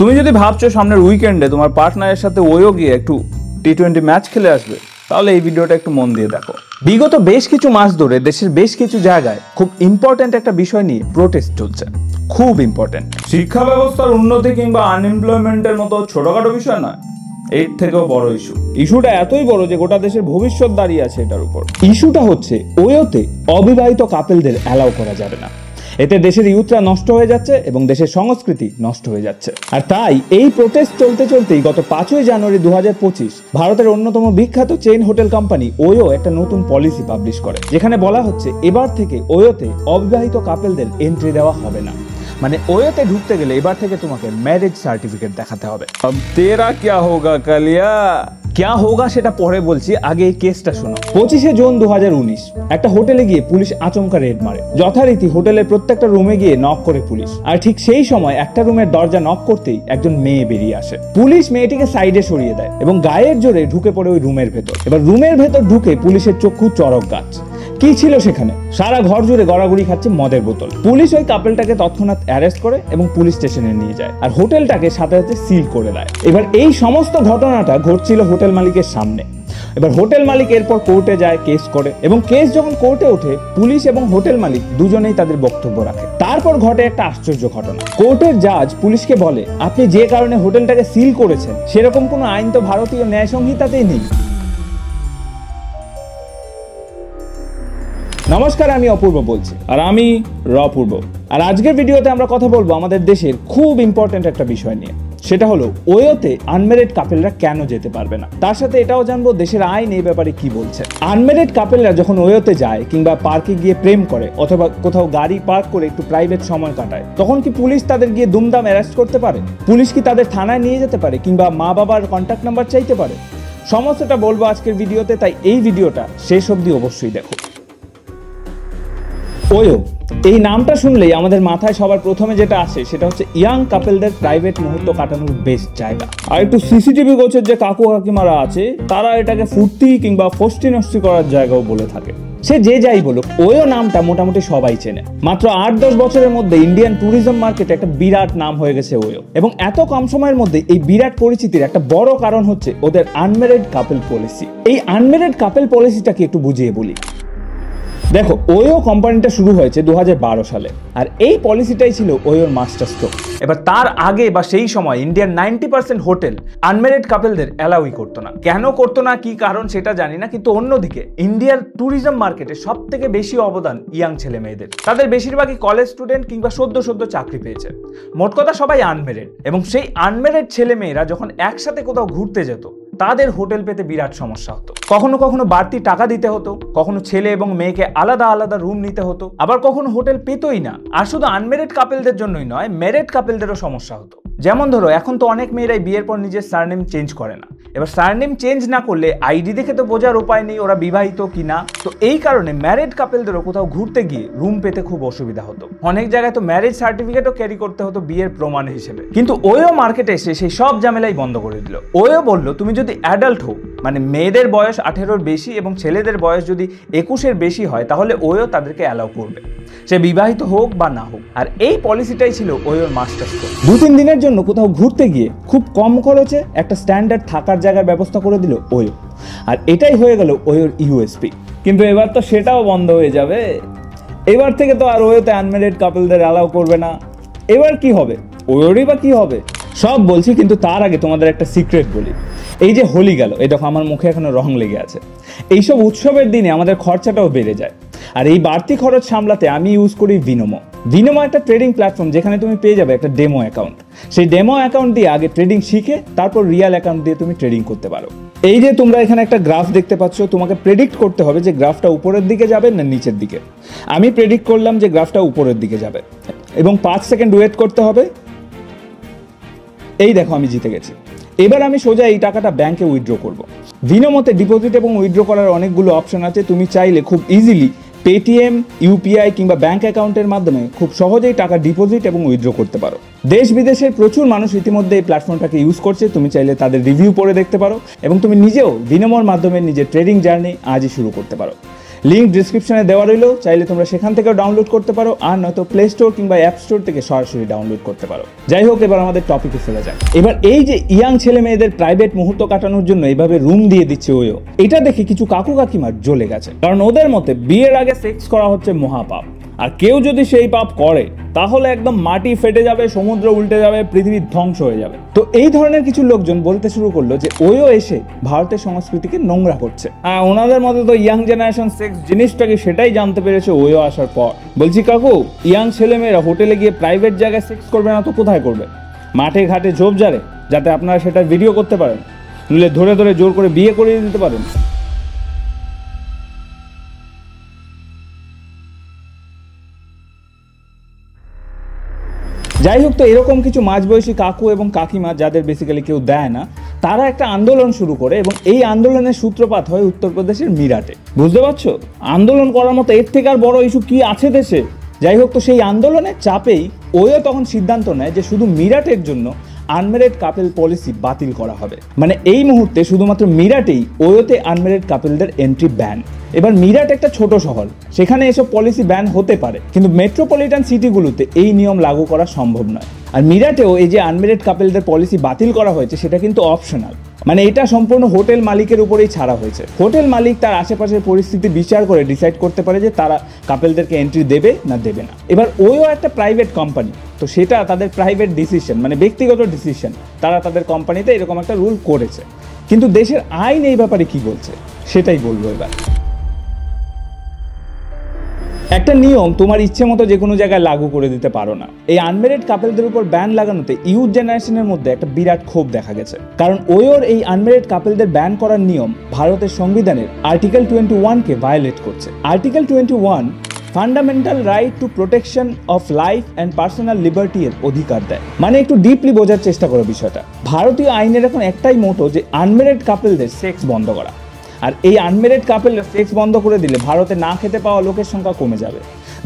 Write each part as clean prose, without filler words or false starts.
তুমি যদি ভাবছো সামনের উইকেন্ডে তোমার পার্টনারের সাথে ওয়ো গিয়ে একটু টি-20 ম্যাচ খেলে আসবে, তাহলে এই ভিডিওটা একটু মন দিয়ে দেখো। বিগত বেশ কিছু মাস ধরে দেশের বেশ কিছু জায়গায় খুব ইম্পর্টেন্ট একটা বিষয় নিয়ে প্রোটেস্ট চলছে, খুব ইম্পর্টেন্ট। শিক্ষা ব্যবস্থার উন্নতি কিংবা আনএমপ্লয়মেন্টের মতো ছোটখাটো বিষয় নয়, এর থেকেও বড় ইস্যুটা এতই বড় যে গোটা দেশের ভবিষ্যৎ দাঁড়িয়ে আছে এটার উপর। ইস্যুটা হচ্ছে ওয়োতে অবিবাহিত কাপেলদের অ্যালাউ করা যাবে না। এতে দেশের ইউথরা নষ্ট হয়ে যাচ্ছে এবং দেশের সংস্কৃতি নষ্ট হয়ে যাচ্ছে। আর তাই এই প্রোটেস্ট চলতে চলতেই গত 5ই জানুয়ারি 2025 ভারতের অন্যতম বিখ্যাত চেইন হোটেল কোম্পানি ওয়ো একটা নতুন পলিসি পাবলিশ করে, যেখানে বলা হচ্ছে এবার থেকে ওয়োতে অবিবাহিত কাপেলদের এন্ট্রি দেওয়া হবে না। মানে ওয়োতে ঢুকতে গেলে এবার থেকে তোমাকে ম্যারেজ সার্টিফিকেট দেখাতে হবে। अब तेरा क्या होगा कालिया? क्या होगा সেটা পরে বলছি, আগে এই কেসটা শোনো। 25শে জুন 2019 একটা হোটেলে গিয়ে পুলিশ আচমকা রেড মারে। যথারীতি হোটেলের প্রত্যেকটা রুমে গিয়ে নক করে পুলিশ, আর ঠিক সেই সময় একটা রুমের দরজা নক করতেই একজন মেয়ে বেরিয়ে আসে। পুলিশ মেয়েটিকে সাইডে সরিয়ে দেয় এবং গায়ের জোরে ঢুকে পড়ে ওই রুমের ভেতর। এবার রুমের ভেতর ঢুকে পুলিশের চক্ষু চড়ক গাছ। কি ছিল সেখানে? সারা ঘর জুড়ে গড়াগড়ি খাচ্ছে মদের বোতল। পুলিশ ওই কাপলটাকে তৎক্ষণাৎ অ্যারেস্ট করে এবং পুলিশ স্টেশনে নিয়ে যায়, আর হোটেলটাকে সাথে সাথে সিল করে দেয়। এবার এই সমস্ত ঘটনাটা ঘটছিল হোটেল মালিকের সামনে। এবার হোটেল মালিক এরপর কোর্টে যায়, কেস করে, এবং কেস যখন কোর্টে ওঠে পুলিশ এবং হোটেল মালিক দুজনেই তাদের বক্তব্য রাখে। তারপর ঘটে একটা আশ্চর্য ঘটনা। কোর্টের জাজ পুলিশকে বলে, আপনি যে কারণে হোটেলটাকে সিল করেছেন সেরকম কোনো আইন তো ভারতীয় ন্যায় সংহিতাতেই নেই। নমস্কার, আমি অপূর্ব বলছি, আর আমি রপূর্ব। আর আজকের ভিডিওতে আমরা কথা বলবো আমাদের দেশের খুব ইম্পর্টেন্ট একটা বিষয় নিয়ে। সেটা হলো ওয়োতে আনম্যারিড কাপেলরা কেন যেতে পারবে না। তার সাথে এটাও জানবো দেশের আইন এই ব্যাপারে কি বলছে। আনম্যারিড কাপেলরা যখন ওয়োতে যায় কিংবা পার্কে গিয়ে প্রেম করে অথবা কোথাও গাড়ি পার্ক করে একটু প্রাইভেট সময় কাটায়, তখন কি পুলিশ তাদের গিয়ে দুমদাম অ্যারেস্ট করতে পারে? পুলিশ কি তাদের থানায় নিয়ে যেতে পারে কিংবা মা বাবার কন্ট্যাক্ট নাম্বার চাইতে পারে? সমস্তটা বলবো আজকের ভিডিওতে, তাই এই ভিডিওটা শেষ অবধি অবশ্যই দেখো। ওয়ো এই নামটা শুনলেই আমাদের মাথায় সবার প্রথমে যেটা আসে সেটা হচ্ছে ইয়াং কাপেলদের প্রাইভেট মুহূর্ত কাটানোর বেস্ট জায়গা। আর একটু সিসিটিভি গোছের যে কাকু কাকিমারা আছে তারা এটাকে ফুর্তি কিংবা ফষ্টি নষ্টি করার জায়গাও বলে থাকে। সে যে যাই বলুক, ওয়ো নামটা মোটামুটি সবাই চেনে। মাত্র 8-10 বছরের মধ্যে ইন্ডিয়ান ট্যুরিজম মার্কেটে একটা বিরাট নাম হয়ে গেছে ওয়ো, এবং এত কম সময়ের মধ্যে এই বিরাট পরিচিতির একটা বড় কারণ হচ্ছে ওদের আনম্যারিড কাপেল পলিসি। এই আনম্যারিড কাপেল পলিসিটাকে একটু বুঝিয়ে বলি। দেখো, ওয়ো কোম্পানিটা শুরু হয়েছে 2012 সালে, আর এই পলিসিটাই ছিল ওয়োর মাস্টার স্ট্রোক। এবার তার আগে বা সেই সময় ইন্ডিয়ার 90% হোটেল আনম্যারিড কাপেলদের অ্যালাউই করতো না। কেন করতো না, কি কারণ সেটা জানি না, কিন্তু অন্যদিকে ইন্ডিয়ার ট্যুরিজম মার্কেটে সব থেকে বেশি অবদান ইয়াং ছেলে মেয়েদের। তাদের বেশিরভাগই কলেজ স্টুডেন্ট কিংবা সদ্য চাকরি পেয়েছে। মোট কথা সবাই আনম্যারিড, এবং সেই আনম্যারিড ছেলে মেয়েরা যখন একসাথে কোথাও ঘুরতে যেত তাদের হোটেল পেতে বিরাট সমস্যা হতো। কখনো বাড়তি টাকা দিতে হতো, কখনো ছেলে এবং মেয়েকে আলাদা আলাদা রুম নিতে হতো, আবার কখনো হোটেল পেতোই না। আর শুধু আনম্যারিড কাপেলদের জন্যই নয়, ম্যারিড কাপেলদেরও সমস্যা হতো। যেমন ধরো, এখন তো অনেক মেয়েরাই বিয়ের পর নিজের সারনেম চেঞ্জ করে না। এবার সারনেম চেঞ্জ না করলে আইডি দেখে তো বোঝার উপায় নেই ওরা বিবাহিত কিনা। তো এই কারণে ম্যারিড কাপেলদেরও কোথাও ঘুরতে গিয়ে রুম পেতে খুব অসুবিধা হতো। অনেক জায়গায় তো ম্যারেজ সার্টিফিকেটও ক্যারি করতে হতো বিয়ের প্রমাণ হিসেবে। কিন্তু ওয়ো মার্কেটে এসে সেই সব ঝামেলাই বন্ধ করে দিল। ওয়ো বললো, তুমি যদি অ্যাডাল্ট হো, মানে মেয়েদের বয়স 18-র বেশি এবং ছেলেদের বয়স যদি 21-এর বেশি হয়, তাহলে ওয়ো তাদেরকে অ্যালাউ করবে, সে বিবাহিত হোক বা না হোক। আর এই পলিসিটাই ছিল ওয়োর মাস্টার স্ট্রোক। 2-3 দিনের জন্য কোথাও ঘুরতে গিয়ে খুব কম খরচে একটা স্ট্যান্ডার্ড থাকার জায়গার ব্যবস্থা করে দিল ওয়ো, আর এটাই হয়ে গেল ওয়োর ইউএসপি। কিন্তু এবার তো সেটাও বন্ধ হয়ে যাবে। এবার থেকে তো আর ওয়োতে আনম্যারিড কাপলদের অ্যালাউ করবে না। এবার কি হবে? ওয়োরই বা কি হবে সব বলছি, কিন্তু তার আগে তোমাদের একটা সিক্রেট বলি। এই যে হোলি গেল, এই দেখো আমার মুখে এখনো রং লেগে আছে। এইসব উৎসবের দিনে আমাদের খরচাটাও বেড়ে যায়, আর এই বাড়তি খরচ সামলাতে আমি ইউজ করি ভিনোমো। ভিনোমো একটা ট্রেডিং প্ল্যাটফর্ম, যেখানে তুমি পেয়ে যাবে একটা ডেমো অ্যাকাউন্ট। সেই ডেমো অ্যাকাউন্ট দিয়ে আগে ট্রেডিং শিখে তারপর রিয়াল অ্যাকাউন্ট দিয়ে তুমি ট্রেডিং করতে পারো। এই যে তোমরা এখানে একটা গ্রাফ দেখতে পাচ্ছ, তোমাকে প্রেডিক্ট করতে হবে যে গ্রাফটা উপরের দিকে যাবে না নিচের দিকে। আমি প্রেডিক্ট করলাম যে গ্রাফটা উপরের দিকে যাবে, এবং 5 সেকেন্ড ওয়েট করতে হবে। এই দেখো, আমি জিতে গেছি। এবার আমি সোজা এই টাকাটা ব্যাংকে উইথড্র করব। ভিনোমোতে ডিপোজিট এবং উইথড্র করার অনেকগুলো অপশন আছে। তুমি চাইলে খুব ইজিলি পেটিএম, ইউপিআই কিংবা ব্যাংক অ্যাকাউন্টের মাধ্যমে খুব সহজেই টাকা ডিপোজিট এবং উইথড্র করতে পারো। দেশ বিদেশের প্রচুর মানুষ ইতিমধ্যে এই প্ল্যাটফর্মটাকে ইউজ করছে। তুমি চাইলে তাদের রিভিউ পড়ে দেখতে পারো, এবং তুমি নিজেও ভিনোমোর মাধ্যমে নিজের ট্রেডিং জার্নি আজই শুরু করতে পারো। লিঙ্ক ডিসক্রিপশনে দেওয়া রইলো, চাইলে তোমরা সেখান থেকেও ডাউনলোড করতে পারো, আর নয়তো প্লে স্টোর কিংবা অ্যাপ স্টোর থেকে সরাসরি ডাউনলোড করতে পারো। যাই হোক, এবার আমাদের টপিকে ফেরা যাক। এবার এই যে ইয়াং ছেলে মেয়েদের প্রাইভেট মুহূর্ত কাটানোর জন্য এইভাবে রুম দিয়ে দিচ্ছে ওয়ো, এটা দেখে কিছু কাকু কাকিমার জ্বলে গেছে। কারণ ওদের মতে বিয়ের আগে সেক্স করা হচ্ছে মহাপাপ, আর কেউ যদি সেই পাপ করে তাহলে একদম মাটি ফেটে যাবে, সমুদ্র উল্টে যাবে, পৃথিবীর ধ্বংস হয়ে যাবে। তো এই ধরনের কিছু লোকজন বলতে শুরু করলো যে ওয়ো এসে ভারতের সংস্কৃতিকে নোংরা করছে। ওনাদের মতে তো ইয়াং জেনারেশন সেক্স জিনিসটাকে সেটাই জানতে পেরেছে ওয়ো আসার পর। বলছি কাকু, ইয়াং ছেলেমেয়েরা হোটেলে গিয়ে প্রাইভেট জায়গায় সেক্স করবে না তো কোথায় করবে? মাঠে ঘাটে ঝোপঝাড়ে, যাতে আপনারা সেটা ভিডিও করতে পারেন, নইলে ধরে ধরে জোর করে বিয়ে করিয়ে দিতে পারেন। যাই হোক, তো এরকম কিছু মাঝবয়সী কাকু এবং কাকিমা যাদের বেসিক্যালি কেউ দেয় না, তারা একটা আন্দোলন শুরু করে এবং এই আন্দোলনের সূত্রপাত হয় উত্তরপ্রদেশের মিরাটে। বুঝতে পারছো, আন্দোলন করার মতো এর থেকে আর বড় ইস্যু কি আছে দেশে? যাই হোক, তো সেই আন্দোলনের চাপেই ওয়ো তখন সিদ্ধান্ত নেয় যে শুধু মিরাটের জন্য আনম্যারিড কাপেল পলিসি বাতিল করা হবে। মানে এই মুহূর্তে শুধুমাত্র মিরাটেই ওয়োতে আনম্যারিড কাপেলদের এন্ট্রি ব্যান। এবার মিরাট একটা ছোট শহর, সেখানে এসব পলিসি ব্যান হতে পারে, কিন্তু মেট্রোপলিটন সিটিগুলোতে এই নিয়ম লাগু করা সম্ভব নয়। আর মিরাটেও এই যে আনম্যারিড কাপেলদের পলিসি বাতিল করা হয়েছে সেটা কিন্তু অপশনাল, মানে এটা সম্পূর্ণ হোটেল মালিকের উপরেই ছাড়া হয়েছে। হোটেল মালিক তার আশেপাশের পরিস্থিতি বিচার করে ডিসাইড করতে পারে যে তারা কাপেলদেরকে এন্ট্রি দেবে না দেবে না। এবার ওইও একটা প্রাইভেট কোম্পানি, তো সেটা তাদের প্রাইভেট ডিসিশন, মানে ব্যক্তিগত ডিসিশন, তারা তাদের কোম্পানিতে এরকম একটা রুল করেছে। কিন্তু দেশের আইন এই ব্যাপারে কি বলছে সেটাই বলবো এবার। একটা নিয়ম তোমার ইচ্ছে মতো যে কোনো জায়গায় লাগু করে দিতে পারো না। এই আনম্যারিড কাপেলদের উপর ব্যান লাগানোতে ইউথ জেনারেশনের মধ্যে একটা বিরাট ক্ষোভ দেখা গেছে, কারণ ওয়োর এই আনম্যারিড কাপেলদের ব্যান করার নিয়ম ভারতের সংবিধানের আর্টিকেল 21-কে ভায়োলেট করছে। Article 21 fundamental right two protection of life and personal liberty এর অধিকার দেয়। মানে একটু ডিপলি বোঝার চেষ্টা করো বিষয়টা। ভারতীয় আইনের এখন একটাই মোটো যে আনম্যারিড কাপেলদের সেক্স বন্ধ করা। আর এই আনম্যারিড কাপেলরা সেক্স বন্ধ করে দিলে ভারতে না খেতে পাওয়া লোকের সংখ্যা কমে যাবে,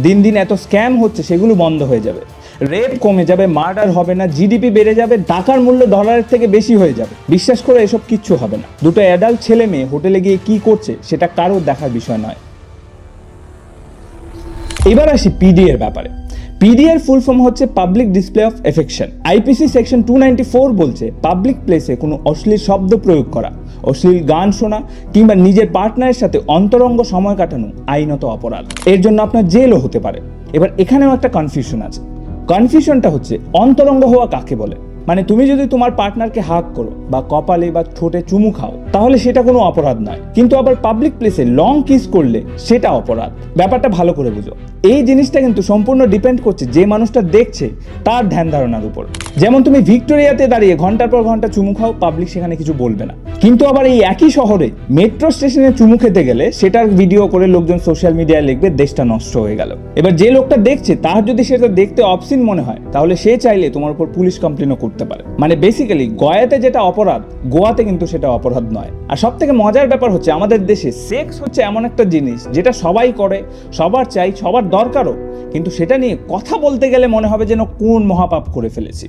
দিন দিন এত স্ক্যাম হচ্ছে সেগুলো বন্ধ হয়ে যাবে, রেপ কমে যাবে, মার্ডার হবে না, জিডিপি বেড়ে যাবে, টাকার মূল্য ডলারের থেকে বেশি হয়ে যাবে। বিশ্বাস করে এসব কিচ্ছু হবে না। দুটো অ্যাডাল্ট ছেলে মেয়ে হোটেলে গিয়ে কি করছে সেটা কারোর দেখার বিষয় নয়। এবার আসি পিডি এর ব্যাপারে। পিডি এর ফুল ফর্ম হচ্ছে public display of affection. IPC section 294 বলছে পাবলিক প্লেসে কোনো অশ্লীল শব্দ প্রয়োগ করা, অশ্লীল গান শোনা কিংবা নিজের পার্টনারের সাথে অন্তরঙ্গ সময় কাটানো আইনত অপরাধ। এর জন্য আপনার জেলও হতে পারে। এবার এখানেও একটা কনফিউশন আছে। কনফিউশনটা হচ্ছে অন্তরঙ্গ হওয়া কাকে বলে। মানে তুমি যদি তোমার পার্টনারকে হাগ করো বা কপালে বা ঠোঁটে চুমু খাও তাহলে সেটা কোনো অপরাধ নয়, কিন্তু আবার পাবলিক প্লেসে লং কিস করলে সেটা অপরাধ। ব্যাপারটা ভালো করে বুঝো। এই জিনিসটা কিন্তু সম্পূর্ণ ডিপেন্ড করছে যে মানুষটা দেখছে তার ধ্যান ধারণার উপর। যেমন তুমি ভিক্টোরিয়াতে দাঁড়িয়ে ঘন্টার পর ঘন্টা চুমু খাও, পাবলিক সেখানে কিছু বলবে না, কিন্তু আবার এই একই শহরে মেট্রো স্টেশনে চুমু খেতে গেলে সেটার ভিডিও করে লোকজন সোশ্যাল মিডিয়ায় লিখবে দেশটা নষ্ট হয়ে গেল। এবার যে লোকটা দেখছে তার যদি সেটা দেখতে অবসিন মনে হয় তাহলে সে চাইলে তোমার উপর পুলিশ কমপ্লেনও করতে পারে। মানে বেসিক্যালি গয়াতে যেটা অপরাধ গোয়াতে কিন্তু সেটা অপরাধ নয়। আর সব থেকে মজার ব্যাপার হচ্ছে আমাদের দেশে সেক্স হচ্ছে এমন একটা জিনিস যেটা সবাই করে, সবার চাই, সবার দরকারও, কিন্তু সেটা নিয়ে কথা বলতে গেলে মনে হবে যেন কোন মহাপাপ করে ফেলেছি।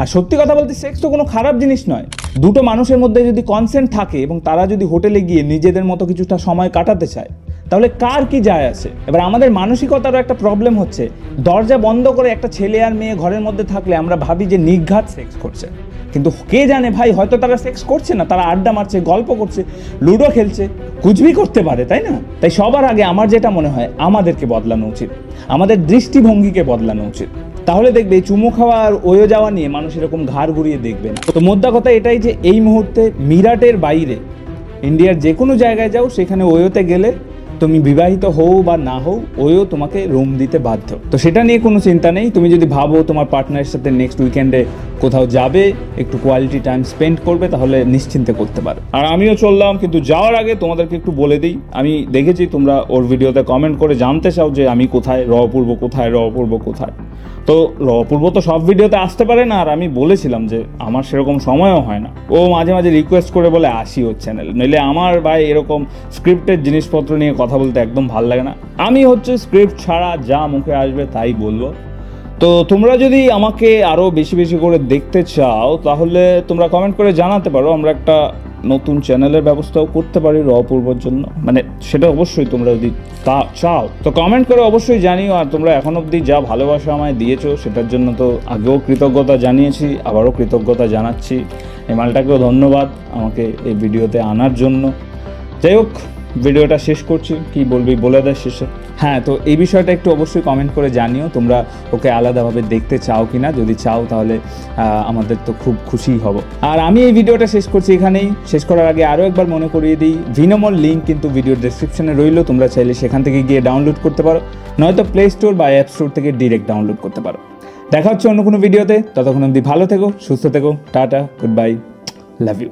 আর সত্যি কথা বলতে সেক্স তো কোনো খারাপ জিনিস নয়। দুটো মানুষের মধ্যে যদি কনসেন্ট থাকে এবং তারা যদি হোটেলে গিয়ে নিজেদের মতো কিছুটা সময় কাটাতে চায় তাহলে কার কি যায় আসে। এবার আমাদের মানসিকতারও একটা প্রবলেম হচ্ছে, দরজা বন্ধ করে একটা ছেলে আর মেয়ে ঘরের মধ্যে থাকলে আমরা ভাবি যে নির্ঘাত সেক্স করছে, কিন্তু কে জানে ভাই, হয়তো তারা সেক্স করছে না, তারা আড্ডা মারছে, গল্প করছে, লুডো খেলছে, কুচবি করতে পারে, তাই না? তাই সবার আগে আমার যেটা মনে হয় আমাদেরকে বদলানো উচিত, আমাদের দৃষ্টিভঙ্গিকে বদলানো উচিত। তাহলে দেখবে চুমু খাওয়া আর ওয়ো যাওয়া নিয়ে মানুষ এরকম ঘাড় ঘুরিয়ে দেখবে না। তো মোদ্দা কথা এটাই যে এই মুহূর্তে মিরাটের বাইরে ইন্ডিয়ার যে কোনো জায়গায় যাও, সেখানে ওয়োতে গেলে তুমি বিবাহিত হও বা না হও, ওয়ো তোমাকে রুম দিতে বাধ্য। তো সেটা নিয়ে কোনো চিন্তা নেই। তুমি যদি ভাবো তোমার পার্টনারের সাথে নেক্সট উইকেন্ডে কোথাও যাবে, একটু কোয়ালিটি টাইম স্পেন্ড করবে, তাহলে নিশ্চিন্তে করতে পারো। আর আমিও চললাম, কিন্তু যাওয়ার আগে তোমাদেরকে একটু বলে দিই, আমি দেখেছি তোমরা ওর ভিডিওতে কমেন্ট করে জানতে চাও যে আমি কোথায়, অপূর্ব কোথায়, অপূর্ব কোথায়। তো অপূর্ব তো সব ভিডিওতে আসতে পারে না, আর আমি বলেছিলাম যে আমার সেরকম সময়ও হয় না। ও মাঝে মাঝে রিকোয়েস্ট করে বলে আসি ওর চ্যানেল, নইলে আমার ভাই এরকম স্ক্রিপ্টের জিনিসপত্র নিয়ে কথা বলতে একদম ভালো লাগে না। আমি হচ্ছে স্ক্রিপ্ট ছাড়া যা মুখে আসবে তাই বলবো। তো তোমরা যদি আমাকে আরও বেশি বেশি করে দেখতে চাও তাহলে তোমরা কমেন্ট করে জানাতে পারো, আমরা একটা নতুন চ্যানেলের ব্যবস্থাও করতে পারি র পূর্বর জন্য, মানে সেটা অবশ্যই তোমরা যদি চাও তো কমেন্ট করে অবশ্যই জানিও। আর তোমরা এখন অবধি যা ভালোবাসা আমায় দিয়েছো সেটার জন্য তো আগেও কৃতজ্ঞতা জানিয়েছি, আবারও কৃতজ্ঞতা জানাচ্ছি। এই মালটাকেও ধন্যবাদ আমাকে এই ভিডিওতে আনার জন্য। যাই হোক, ভিডিওটা শেষ করছি, কি বলবি বলে দেয় শেষে। হ্যাঁ, তো এই বিষয়টা একটু অবশ্যই কমেন্ট করে জানিও তোমরা ওকে আলাদাভাবে দেখতে চাও কি না। যদি চাও তাহলে আমাদের তো খুব খুশিই হব। আর আমি এই ভিডিওটা শেষ করছি এখানেই। শেষ করার আগে আরও একবার মনে করিয়ে দিই, ভিনোমল লিঙ্ক কিন্তু ভিডিওর ডেসক্রিপশনে রইলো, তোমরা চাইলে সেখান থেকে গিয়ে ডাউনলোড করতে পারো, নয়তো প্লে স্টোর বা অ্যাপ স্টোর থেকে ডিরেক্ট ডাউনলোড করতে পারো। দেখা হচ্ছে অন্য কোনো ভিডিওতে, ততক্ষণ অবধি ভালো থেকো, সুস্থ থেকো, tata, good bye, love you.